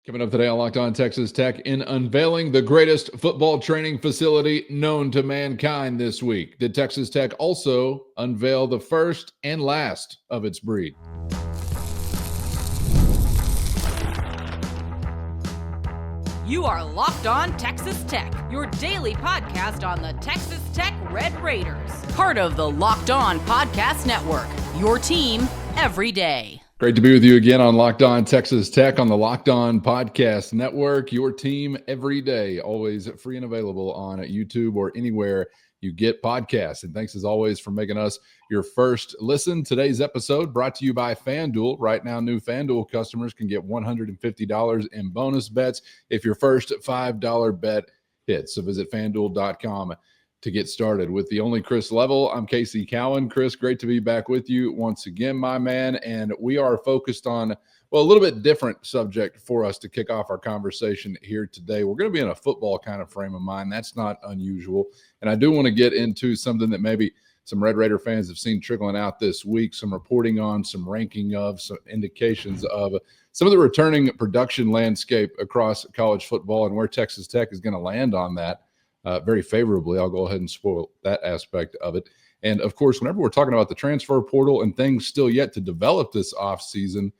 Coming up today on Locked On Texas Tech, in unveiling the greatest football training facility known to mankind this week, did Texas Tech also unveil the first and last of its breed? You are Locked On Texas Tech, your daily podcast on the Texas Tech Red Raiders. Part of the Locked On Podcast Network, your team every day. Great to be with you again on Locked On Texas Tech on the Locked On Podcast Network, your team every day, always free and available on YouTube or anywhere you get podcasts. And thanks as always for making us your first listen. Today's episode brought to you by FanDuel. Right now, new FanDuel customers can get $150 in bonus bets if your first $5 bet hits. So visit FanDuel.com to get started. With the only Chris Level, I'm Casey Cowan. Chris, great to be back with you once again, my man. And we are focused on, well, a little bit different subject for us to kick off our conversation here today. We're going to be in a football kind of frame of mind. That's not unusual. And I do want to get into something that maybe some Red Raider fans have seen trickling out this week, some reporting on, some ranking of, some indications of some of the returning production landscape across college football and where Texas Tech is going to land on that. Very favorably. I'll go ahead and spoil that aspect of it. And of course, whenever we're talking about the transfer portal and things still yet to develop this offseason,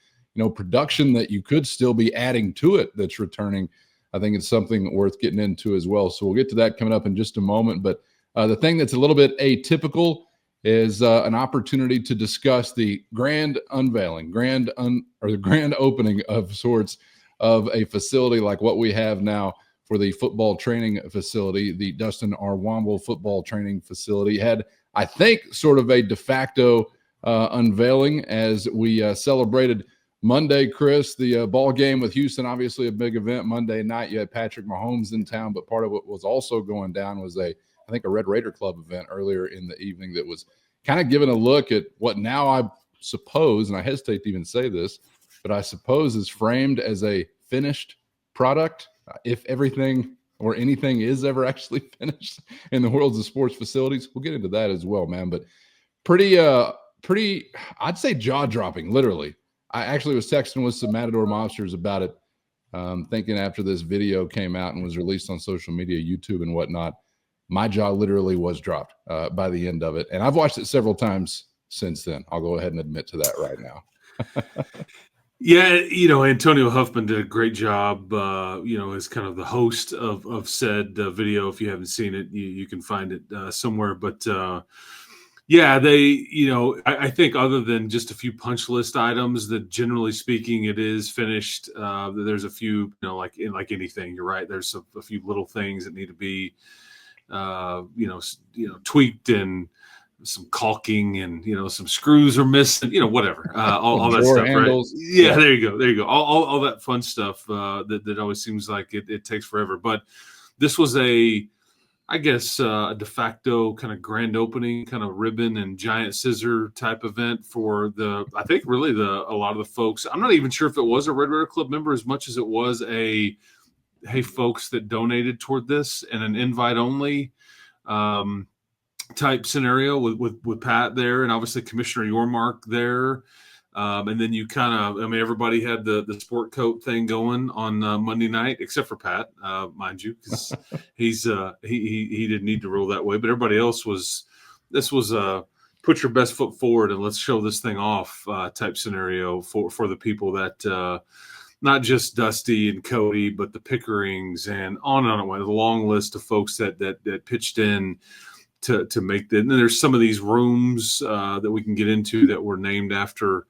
production that you could still be adding to it that's returning, I think it's something worth getting into as well. So we'll get to that coming up in just a moment. But the thing that's a little bit atypical is an opportunity to discuss the grand unveiling, the grand opening of sorts of a facility like what we have now for the football training facility. The Dustin R. Womble Football Training Facility had, I think, sort of a de facto unveiling as we celebrated Monday, Chris, the ball game with Houston, obviously a big event. Monday night, you had Patrick Mahomes in town, but part of what was also going down was I think a Red Raider Club event earlier in the evening that was kind of giving a look at what now I suppose, and I hesitate to even say this, but I suppose is framed as a finished product. If everything or anything is ever actually finished in the worlds of sports facilities, we'll get into that as well, man. But pretty, I'd say jaw-dropping, literally. I actually was texting with some Matador Monsters about it, thinking after this video came out and was released on social media, YouTube and whatnot, my jaw literally was dropped by the end of it. And I've watched it several times since then. I'll go ahead and admit to that right now. Yeah, Antonio Huffman did a great job, as kind of the host of said video. If you haven't seen it, you can find it somewhere. But, I think other than just a few punch list items that generally speaking, it is finished. There's a few, like anything, you're right. There's a few little things that need to be, tweaked and some caulking and some screws are missing, whatever, all that stuff, handles. Right? Yeah, there you go. All that fun stuff that always seems like it takes forever. But this was a de facto kind of grand opening, kind of ribbon and giant scissor type event for a lot of the folks. I'm not even sure if it was a Red Raider Club member as much as it was hey folks that donated toward this and an invite only type scenario with Pat there, and obviously Commissioner Yormark there, and then you everybody had the sport coat thing going on Monday night, except for Pat, mind you, because he didn't need to roll that way, but everybody else was. This was a put your best foot forward and let's show this thing off type scenario for the people that. Not just Dusty and Cody, but the Pickerings and on and on. The long list of folks that pitched in to make that. And there's some of these rooms that we can get into that were named after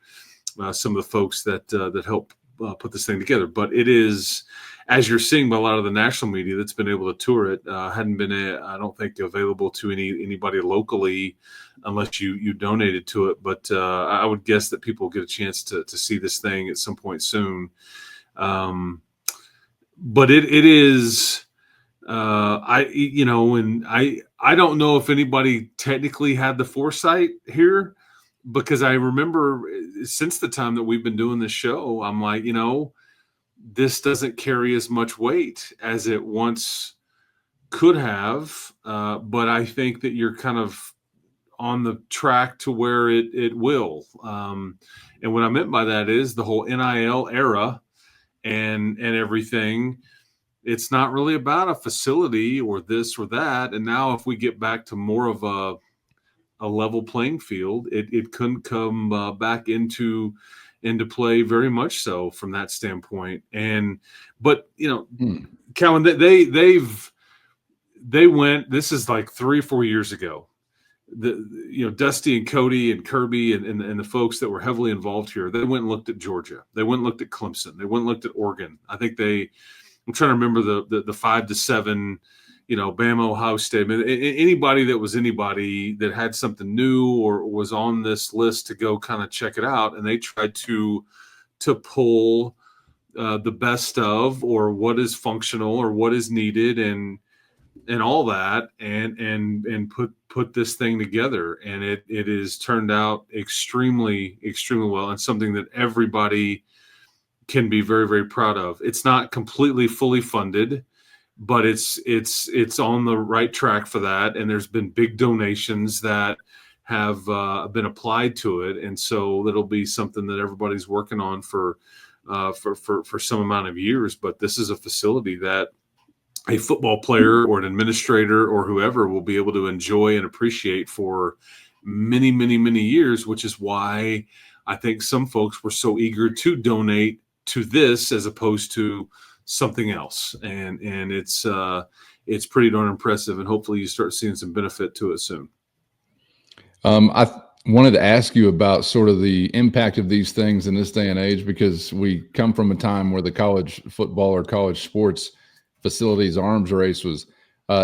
some of the folks that helped put this thing together. But it is, as you're seeing by a lot of the national media that's been able to tour it, hadn't been, I don't think, available to anybody locally unless you donated to it. But I would guess that people will get a chance to see this thing at some point soon. But it is, I don't know if anybody technically had the foresight here, because I remember since the time that we've been doing this show, I'm like, this doesn't carry as much weight as it once could have. But I think that you're kind of on the track to where it will. And what I meant by that is the whole NIL era and everything. It's not really about a facility or this or that. And now if we get back to more of a level playing field, it couldn't come back into play very much so from that standpoint. But Calvin, they went. This is like 3 or 4 years ago. Dusty and Cody and Kirby and the folks that were heavily involved here, they went and looked at Georgia. They went and looked at Clemson. They went and looked at Oregon. I think I'm trying to remember the 5-7, Bama, Ohio State. I mean, anybody that had something new or was on this list to go kind of check it out, and they tried to pull the best of, or what is functional, or what is needed, and all that, and put this thing together, and it has turned out extremely, extremely well, and something that everybody can be very, very proud of. It's not completely fully funded, but it's on the right track for that. And there's been big donations that have been applied to it, and so it'll be something that everybody's working on for some amount of years. But this is a facility that a football player or an administrator or whoever will be able to enjoy and appreciate for many, many, many years, which is why I think some folks were so eager to donate to this as opposed to something else. And it's pretty darn impressive, and hopefully you start seeing some benefit to it soon. I wanted to ask you about sort of the impact of these things in this day and age, because we come from a time where the college football or college sports facilities arms race was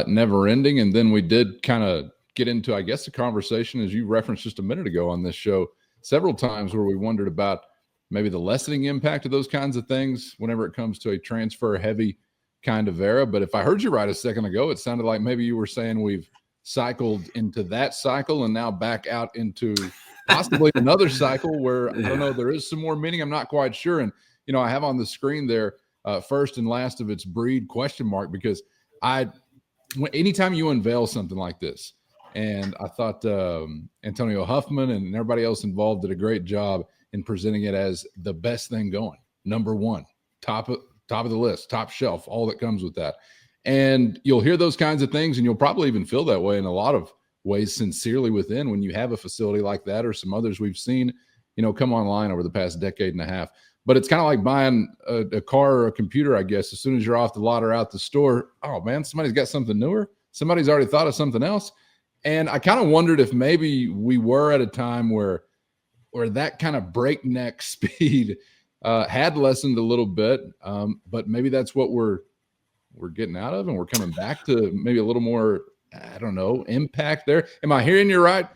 never ending. And then we did kind of get into, I guess, a conversation, as you referenced just a minute ago on this show, several times, where we wondered about maybe the lessening impact of those kinds of things whenever it comes to a transfer heavy kind of era. But if I heard you right a second ago, it sounded like maybe you were saying we've cycled into that cycle and now back out into possibly another cycle where, I don't know, there is some more meaning. I'm not quite sure. And, I have on the screen there, first and last of its breed ? Because anytime you unveil something like this, and I thought Antonio Huffman and everybody else involved did a great job in presenting it as the best thing going, number one, top of the list, top shelf, all that comes with that. And you'll hear those kinds of things, and you'll probably even feel that way in a lot of ways sincerely within when you have a facility like that, or some others we've seen, come online over the past decade and a half. But it's kind of like buying a car or a computer, I guess. As soon as you're off the lot or out the store, oh, man, somebody's got something newer. Somebody's already thought of something else. And I kind of wondered if maybe we were at a time where that kind of breakneck speed had lessened a little bit. But maybe that's what we're getting out of, and we're coming back to maybe a little more, I don't know, impact there. Am I hearing you right?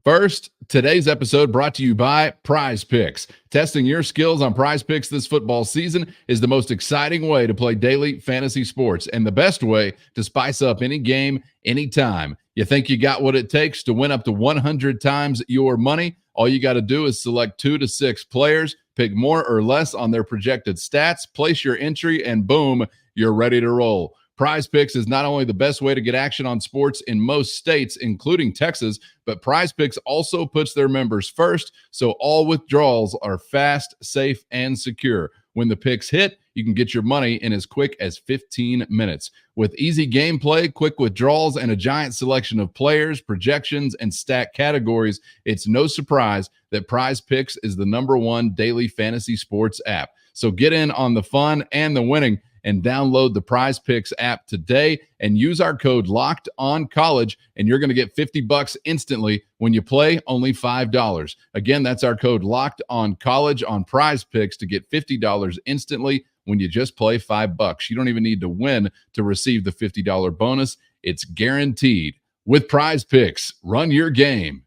First, today's episode brought to you by PrizePicks. Testing your skills on PrizePicks this football season is the most exciting way to play daily fantasy sports, and the best way to spice up any game, anytime. You think you got what it takes to win up to 100 times your money? All you got to do is select 2 to 6 players, pick more or less on their projected stats, place your entry, and boom, you're ready to roll. PrizePicks is not only the best way to get action on sports in most states, including Texas, but PrizePicks also puts their members first, so all withdrawals are fast, safe, and secure. When the picks hit, you can get your money in as quick as 15 minutes. With easy gameplay, quick withdrawals, and a giant selection of players, projections, and stat categories, it's no surprise that PrizePicks is the #1 daily fantasy sports app. So get in on the fun and the winning, and download the PrizePicks app today and use our code LOCKEDONCollege, and you're going to get $50 instantly when you play only $5. Again, that's our code LOCKEDONCollege on PrizePicks to get $50 instantly when you just play $5. You don't even need to win to receive the $50 bonus. It's guaranteed. With PrizePicks, run your game.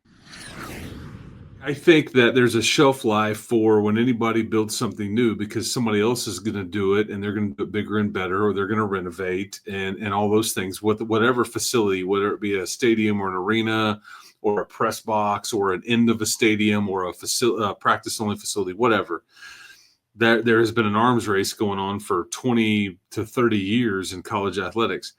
I think that there's a shelf life for when anybody builds something new, because somebody else is going to do it, and they're going to do it bigger and better, or they're going to renovate and all those things with whatever facility, whether it be a stadium or an arena or a press box or an end of a stadium or a practice only facility, whatever. There has been an arms race going on for 20 to 30 years in college athletics.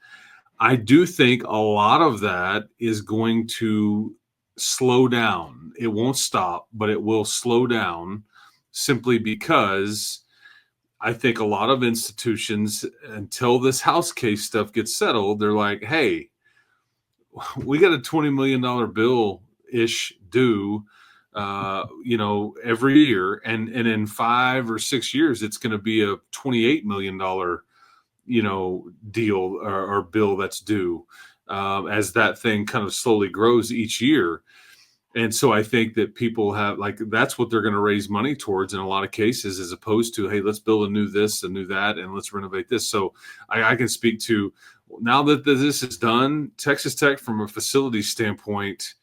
I do think a lot of that is going to slow down. It won't stop, but it will slow down simply because I think a lot of institutions, until this house case stuff gets settled, they're like, hey, we got a $20 million bill-ish due, every year. And in 5 or 6 years, it's going to be a $28 million, deal or bill that's due as that thing kind of slowly grows each year. And so I think that people have that's what they're going to raise money towards in a lot of cases, as opposed to, hey, let's build a new this, a new that, and let's renovate this. So I can speak to, now that this is done, Texas Tech, from a facility standpoint,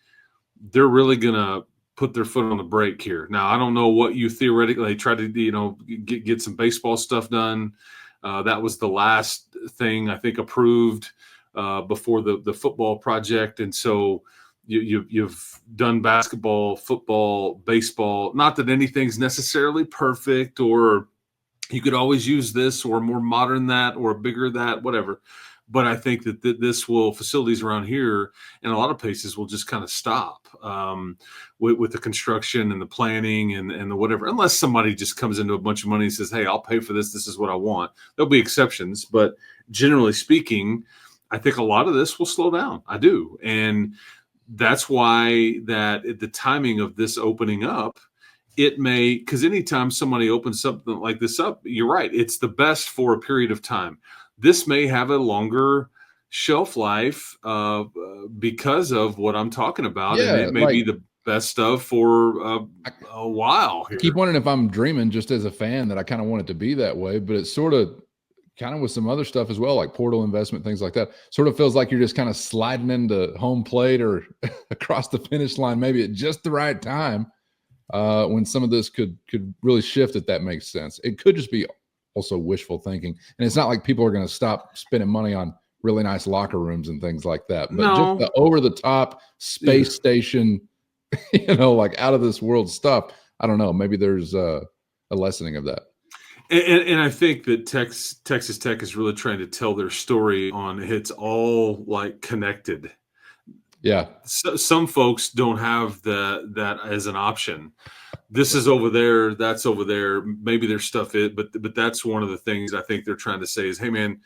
they're really going to put their foot on the brake here. Now, I don't know what you theoretically try to, get some baseball stuff done. That was the last thing I think approved before the football project. And so you've done basketball, football, baseball. Not that anything's necessarily perfect, or you could always use this or more modern that or bigger that, whatever. But I think that facilities around here in a lot of places will just kind of stop with the construction and the planning and the whatever, unless somebody just comes into a bunch of money and says, hey, I'll pay for this. This is what I want. There'll be exceptions. But generally speaking, I think a lot of this will slow down. I do. And that's why that the timing of this opening up, it may, because anytime somebody opens something like this up, you're right, it's the best for a period of time. This may have a longer shelf life because of what I'm talking about. Yeah, and it may be the best stuff for a while here. I keep wondering if I'm dreaming just as a fan that I kind of want it to be that way, but it's sort of kind of with some other stuff as well, like portal investment, things like that. Sort of feels like you're just kind of sliding into home plate or across the finish line, maybe at just the right time when some of this could really shift, if that makes sense. It could just be also wishful thinking. And it's not like people are going to stop spending money on really nice locker rooms and things like that. But just the over-the-top space station, like out of this world stuff, I don't know. Maybe there's a lessening of that. And I think that Texas Tech is really trying to tell their story on it's all like connected. Yeah. So, some folks don't have that as an option. This is over there, that's over there. Maybe there's stuff but that's one of the things I think they're trying to say is, hey man,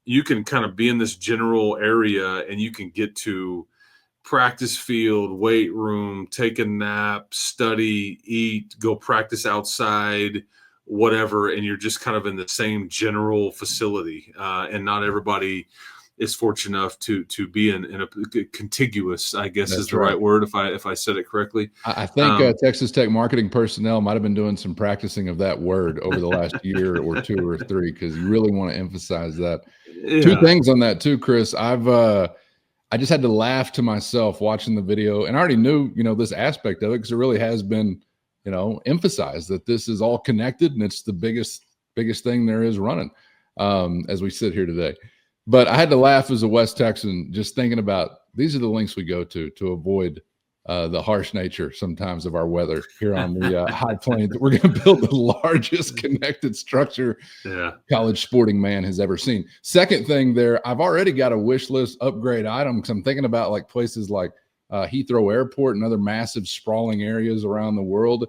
you can kind of be in this general area and you can get to practice field, weight room, take a nap, study, eat, go practice outside, whatever, and you're just kind of in the same general facility. And not everybody is fortunate enough to be in a contiguous, I guess is the right word, if I said it correctly. I think Texas Tech marketing personnel might have been doing some practicing of that word over the last year or 2 or 3, because you really want to emphasize that. Yeah. 2 things on that too, Chris. I just had to laugh to myself watching the video, and I already knew, this aspect of it, because it really has been, emphasized that this is all connected and it's the biggest thing there is running as we sit here today. But I had to laugh as a West Texan just thinking about these are the links we go to avoid the harsh nature sometimes of our weather here on the high plains. We're going to build the largest connected structure college sporting man has ever seen. Second thing there, I've already got a wish list upgrade item because I'm thinking about like places like Heathrow Airport and other massive sprawling areas around the world.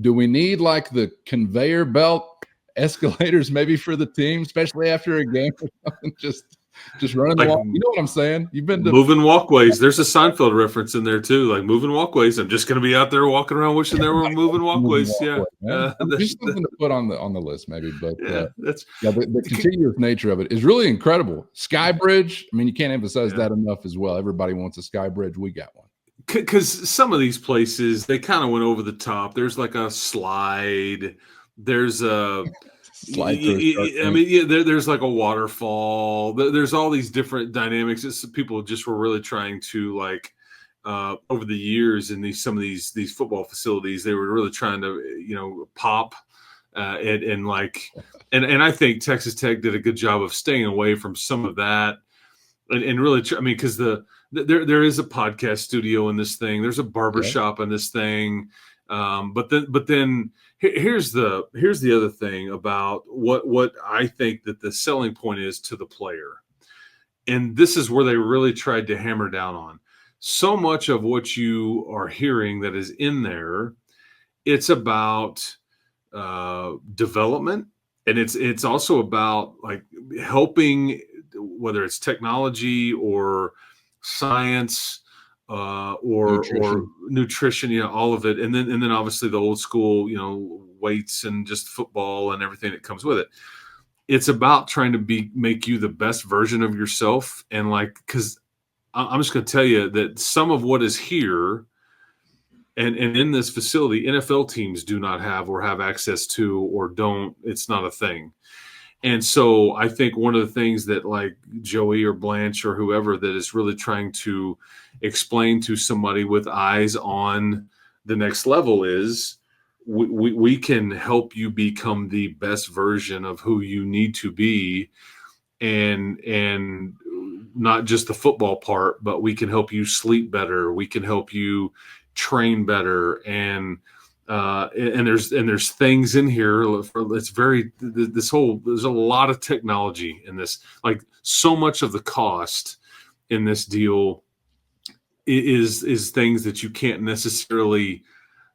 Do we need like the conveyor belt escalators maybe for the team, especially after a game or something? Just running the wall. You know what I'm saying? You've been to moving walkways. There's a Seinfeld reference in there too, like moving walkways. I'm just going to be out there walking around wishing there were moving walkways. Just something to put on the list maybe. But the contiguous nature of it is really incredible. Sky Bridge. I mean, you can't emphasize that enough as well. Everybody wants a Sky Bridge. We got one. Because some of these places, they kind of went over the top. There's like a slide. There's a there's like a waterfall. There's all these different dynamics. People just were really trying to like over the years in some of these football facilities, they were really trying to pop and I think Texas Tech did a good job of staying away from some of that and really because there is a podcast studio in this thing. There's a barbershop in this thing. But then here's the other thing about what I think that the selling point is to the player. And this is where they really tried to hammer down on. So much of what you are hearing that is in there, it's about development. And it's also about like helping, whether it's technology or science, or nutrition, all of it. And then obviously the old school, weights and just football and everything that comes with it. It's about trying to make you the best version of yourself. And because I'm just going to tell you that some of what is here and in this facility, NFL teams do not have or have access to, or don't, it's not a thing. And so I think one of the things that like Joey or Blanche or whoever that is really trying to explain to somebody with eyes on the next level is we can help you become the best version of who you need to be, and not just the football part, but we can help you sleep better. We can help you train better. And there's things in here it's very there's a lot of technology in this. Like so much of the cost in this deal is things that you can't necessarily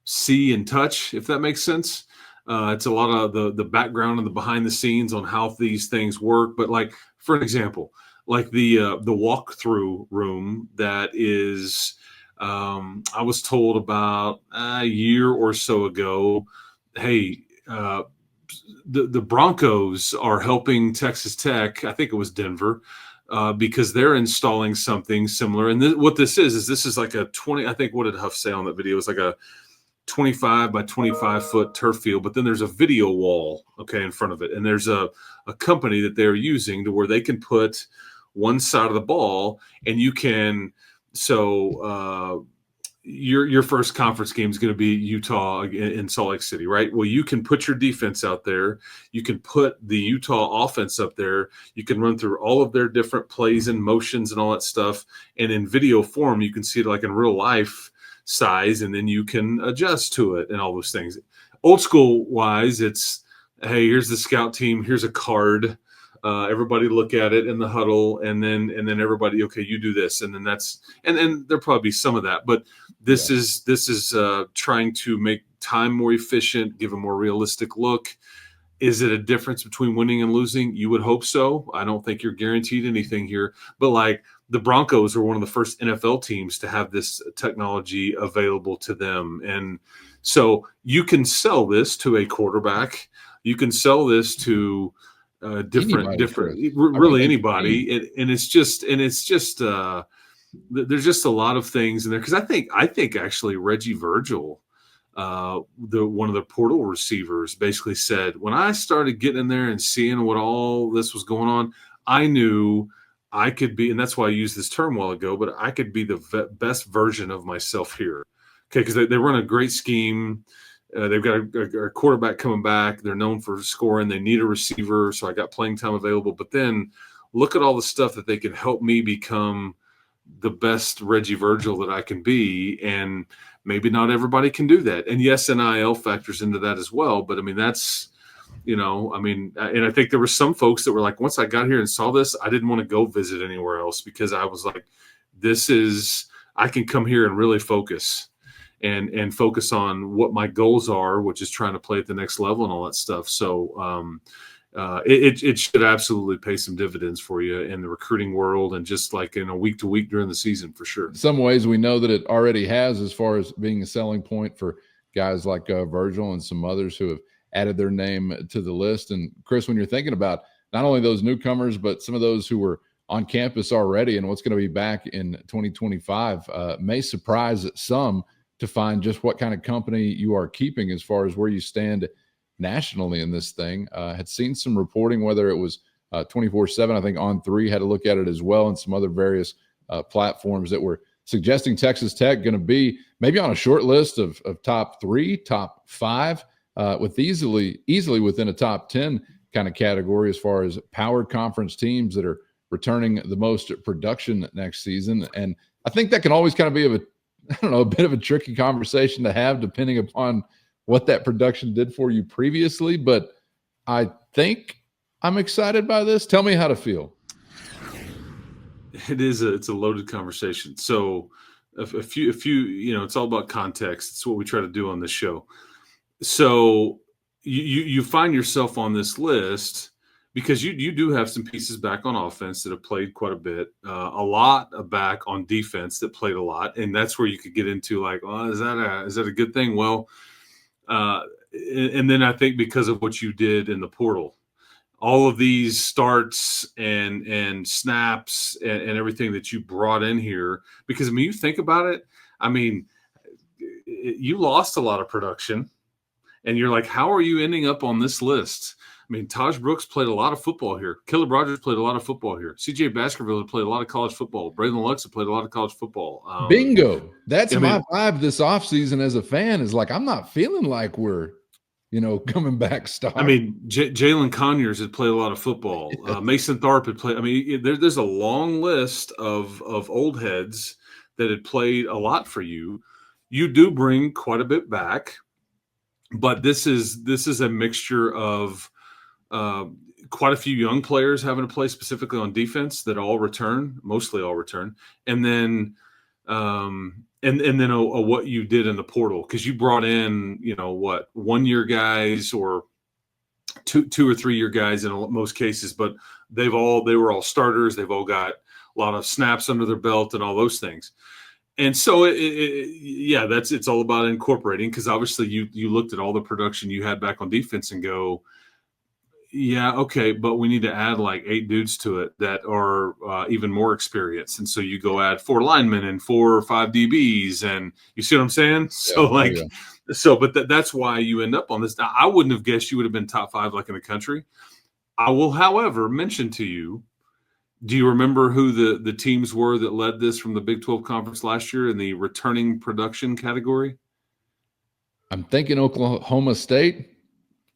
see and touch, if that makes sense. It's a lot of the background and the behind the scenes on how these things work. But like, for an example, like the walkthrough room that is, I was told about a year or so ago, hey, the Broncos are helping Texas Tech, I think it was Denver, because they're installing something similar. And what this is like a 20, I think, what did Huff say on that video? It was like a 25 by 25 foot turf field, but then there's a video wall, in front of it. And there's a company that they're using to where they can put one side of the ball, and you can, your first conference game is going to be Utah in Salt Lake City, right? Well, you can put your defense out there. You can put the Utah offense up there. You can run through all of their different plays and motions and all that stuff. And in video form, you can see it like in real life size, and then you can adjust to it and all those things. Old school wise, it's, hey, here's the scout team. Here's a card. Everybody look at it in the huddle, and then everybody, okay, you do this, and then and there'll probably be some of that, but this is trying to make time more efficient, give a more realistic look. Is it a difference between winning and losing? You would hope so. I don't think you're guaranteed anything here, but like the Broncos are one of the first NFL teams to have this technology available to them, and so you can sell this to a quarterback. You can sell this to really anybody. And it's just there's just a lot of things in there. Cause I think actually Reggie Virgil, one of the portal receivers, basically said, when I started getting in there and seeing what all this was going on, I knew I could be, and that's why I used this term a while ago, but I could be the best version of myself here. Okay. Cause they run a great scheme. They've got a quarterback coming back. They're known for scoring. They need a receiver, so I got playing time available. But then look at all the stuff that they can help me become the best Reggie Virgil that I can be. And maybe not everybody can do that. And yes, NIL factors into that as well. But I mean, that's, and I think there were some folks that were like, once I got here and saw this, I didn't want to go visit anywhere else, because I was like, I can come here and really focus. And focus on what my goals are, which is trying to play at the next level and all that stuff. So it should absolutely pay some dividends for you in the recruiting world, and just like in a week to week during the season, for sure. In some ways, we know that it already has, as far as being a selling point for guys like Virgil and some others who have added their name to the list. And Chris, when you're thinking about not only those newcomers, but some of those who were on campus already and what's going to be back in 2025, may surprise some to find just what kind of company you are keeping as far as where you stand nationally in this thing. Had seen some reporting, whether it was 24/7, I think On3 had a look at it as well, and some other various platforms that were suggesting Texas Tech going to be maybe on a short list of top 3, top 5, with easily within a top 10 kind of category as far as powered conference teams that are returning the most production next season. And I think that can always kind of be a bit of a tricky conversation to have, depending upon what that production did for you previously. But I think I'm excited by this. Tell me how to feel. It's a loaded conversation. So a few, it's all about context. It's what we try to do on this show. So you find yourself on this list because you do have some pieces back on offense that have played quite a bit, a lot back on defense that played a lot, and that's where you could get into like, oh, is that a good thing? Well, and then I think because of what you did in the portal, all of these starts and snaps and everything that you brought in here, because I mean, you think about it, I mean, you lost a lot of production. And you're like, how are you ending up on this list? I mean, Taj Brooks played a lot of football here. Caleb Rogers played a lot of football here. C.J. Baskerville had played a lot of college football. Braylon Lux had played a lot of college football. Bingo. That's my vibe this offseason as a fan is like, I'm not feeling like we're, coming back stock. I mean, Jalen Conyers had played a lot of football. Mason Tharp had played. I mean, there's a long list of old heads that had played a lot for you. You do bring quite a bit back. But this is a mixture of quite a few young players having to play specifically on defense that mostly all return, and then what you did in the portal, because you brought in 1 year guys or two or 3 year guys in most cases, but they were all starters. They've all got a lot of snaps under their belt and all those things. And so, it's all about incorporating, because obviously you looked at all the production you had back on defense and go, yeah, okay, but we need to add like 8 dudes to it that are even more experienced. And so you go add 4 linemen and 4 or 5 DBs, and you see what I'm saying? But that's why you end up on this. Now, I wouldn't have guessed you would have been top 5 like in the country. I will, however, mention to you, do you remember who the teams were that led this from the Big 12 Conference last year in the returning production category? I'm thinking Oklahoma State.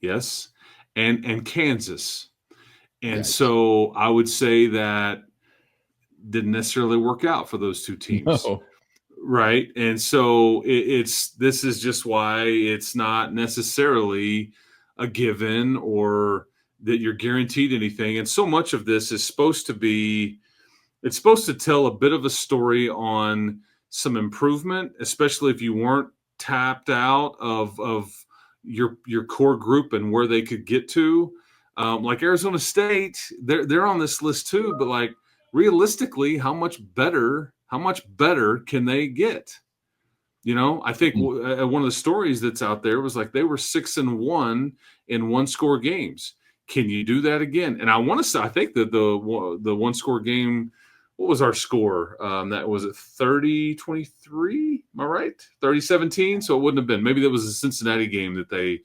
Yes. And Kansas. And so I would say that didn't necessarily work out for those two teams. No. Right. And so this is just why it's not necessarily a given or that you're guaranteed anything. And so much of this is supposed to tell a bit of a story on some improvement, especially if you weren't tapped out of your core group and where they could get to. Like Arizona State, they're on this list too, but like realistically, how much better can they get? I think one of the stories that's out there was like they were 6-1 in 1-score games. Can you do that again? And I want to say, I think that the 1-score game, what was our score? That was at 30-23. Am I right? 30-17. So it wouldn't have been. Maybe that was a Cincinnati game that they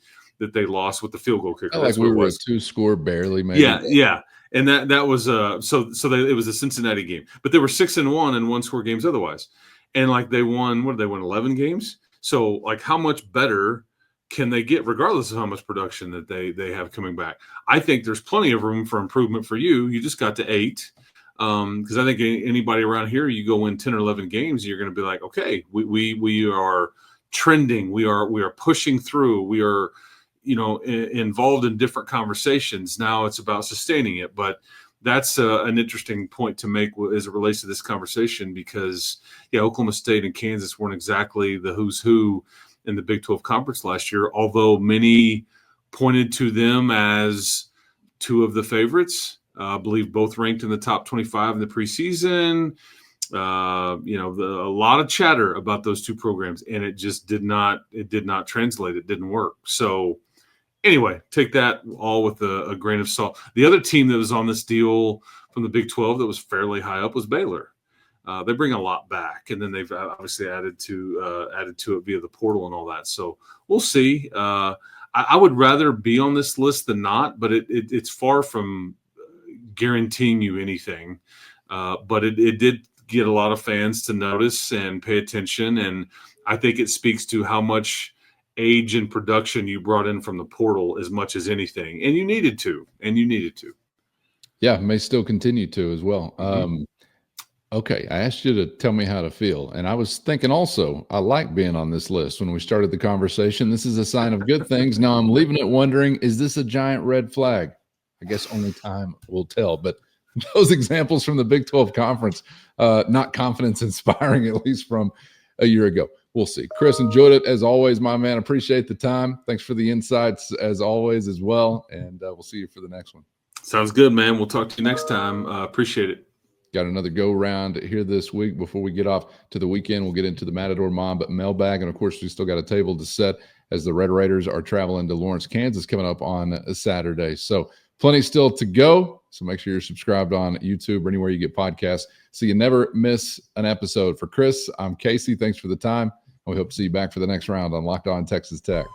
lost with the field goal kicker. Like we were a 2-score barely. Maybe. Yeah. And that was it was a Cincinnati game, but they were 6-1 in 1-score games otherwise, and like they won. What did they win? 11 games. So like, how much better can they get, regardless of how much production that they have coming back? I think there's plenty of room for improvement for you. You just got to 8. Because I think anybody around here, you go win 10 or 11 games, you're going to be like, okay, we are trending. We are pushing through. We are, involved in different conversations. Now it's about sustaining it. But that's an interesting point to make as it relates to this conversation, because, Oklahoma State and Kansas weren't exactly the who's who in the Big 12 Conference last year, although many pointed to them as 2 of the favorites. I believe both ranked in the top 25 in the preseason. A lot of chatter about those 2 programs, and it just did not translate. It didn't work. So anyway, take that all with a grain of salt. The other team that was on this deal from the Big 12 that was fairly high up was Baylor. They bring a lot back, and then they've obviously added to it via the portal and all that. So we'll see. I would rather be on this list than not, but it's far from guaranteeing you anything. But it did get a lot of fans to notice and pay attention, and I think it speaks to how much age and production you brought in from the portal as much as anything, and you needed to. Yeah, may still continue to as well. Mm-hmm. Okay, I asked you to tell me how to feel, and I was thinking also, I like being on this list. When we started the conversation, this is a sign of good things. Now I'm leaving it wondering, is this a giant red flag? I guess only time will tell, but those examples from the Big 12 Conference, not confidence inspiring, at least from a year ago. we'll see. Chris, enjoyed it as always, my man. Appreciate the time. Thanks for the insights as always as well. And we'll see you for the next one. Sounds good, man. We'll talk to you next time. Appreciate it. Got another go round here this week. Before we get off to the weekend, we'll get into the Matador Mom, but mailbag. And of course, we still got a table to set as the Red Raiders are traveling to Lawrence, Kansas coming up on a Saturday. So plenty still to go. So make sure you're subscribed on YouTube or anywhere you get podcasts so you never miss an episode. For Chris, I'm Casey. Thanks for the time. We hope to see you back for the next round on Locked On Texas Tech.